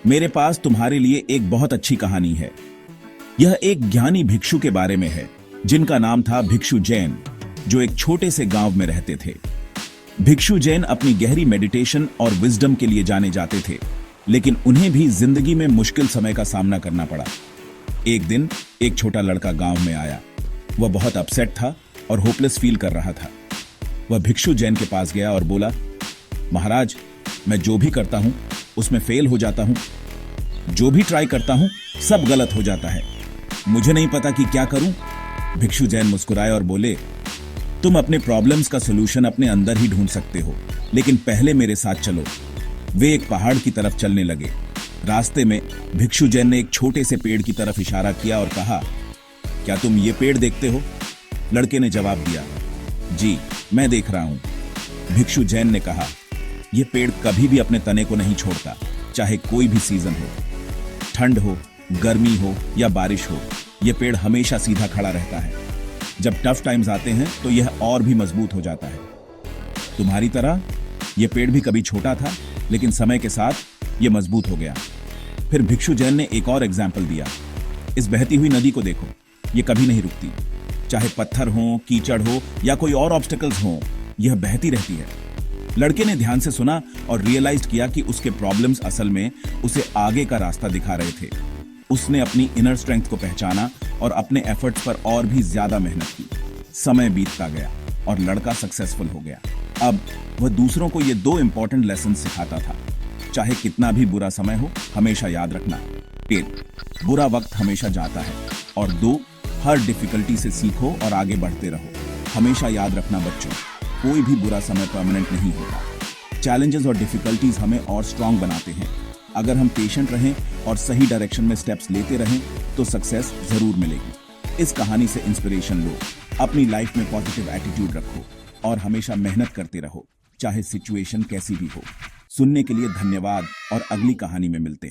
मेरे पास तुम्हारे लिए एक बहुत अच्छी कहानी है। यह एक ज्ञानी भिक्षु के बारे में है जिनका नाम था भिक्षु जैन, जो एक छोटे से गांव में रहते थे। भिक्षु जैन अपनी गहरी मेडिटेशन और विजडम के लिए जाने जाते थे, लेकिन उन्हें भी जिंदगी में मुश्किल समय का सामना करना पड़ा। एक दिन एक छोटा लड़का गांव में आया। वह बहुत अपसेट था और होपलेस फील कर रहा था। वह भिक्षु जैन के पास गया और बोला, महाराज, मैं जो भी करता हूं उसमें फेल हो जाता हूं। जो भी ट्राई करता हूं सब गलत हो जाता है। मुझे नहीं पता कि क्या करूं। भिक्षु जैन मुस्कुराए और बोले, तुम अपने प्रॉब्लम्स का सलूशन अपने अंदर ही ढूंढ सकते हो, लेकिन पहले मेरे साथ चलो। वे एक पहाड़ की तरफ चलने लगे। रास्ते में भिक्षु जैन ने एक छोटे से पेड़ की तरफ इशारा किया और कहा, क्या तुम ये पेड़ देखते हो? लड़के ने जवाब दिया, जी मैं देख रहा हूं। भिक्षु जैन ने कहा, यह पेड़ कभी भी अपने तने को नहीं छोड़ता, चाहे कोई भी सीजन हो, ठंड हो, गर्मी हो या बारिश हो, यह पेड़ हमेशा सीधा खड़ा रहता है। जब टफ टाइम्स आते हैं तो यह और भी मजबूत हो जाता है। तुम्हारी तरह यह पेड़ भी कभी छोटा था, लेकिन समय के साथ यह मजबूत हो गया। फिर भिक्षु जैन ने एक और एग्जाम्पल दिया, इस बहती हुई नदी को देखो, यह कभी नहीं रुकती। चाहे पत्थर हो, कीचड़ हो या कोई और ऑब्स्टेकल्स हो, यह बहती रहती है। लड़के ने ध्यान से सुना और रियलाइज किया कि उसके प्रॉब्लम्स असल में उसे आगे का रास्ता दिखा रहे थे। उसने अपनी इनर स्ट्रेंथ को पहचाना और अपने एफर्ट्स पर और भी ज्यादा मेहनत की। समय बीतता गया और लड़का सक्सेसफुल हो गया। अब वह दूसरों को ये 2 इंपॉर्टेंट लेसन सिखाता था। चाहे कितना भी बुरा समय हो, हमेशा याद रखना, 1 बुरा वक्त हमेशा जाता है, और 2 हर डिफिकल्टी से सीखो और आगे बढ़ते रहो। हमेशा याद रखना बच्चों, कोई भी बुरा समय परमानेंट नहीं होता। चैलेंजेस और डिफिकल्टीज हमें और स्ट्रांग बनाते हैं। अगर हम पेशेंट रहें और सही डायरेक्शन में स्टेप्स लेते रहें तो सक्सेस जरूर मिलेगी। इस कहानी से इंस्पिरेशन लो, अपनी लाइफ में पॉजिटिव एटीट्यूड रखो और हमेशा मेहनत करते रहो, चाहे सिचुएशन कैसी भी हो। सुनने के लिए धन्यवाद और अगली कहानी में मिलते हैं।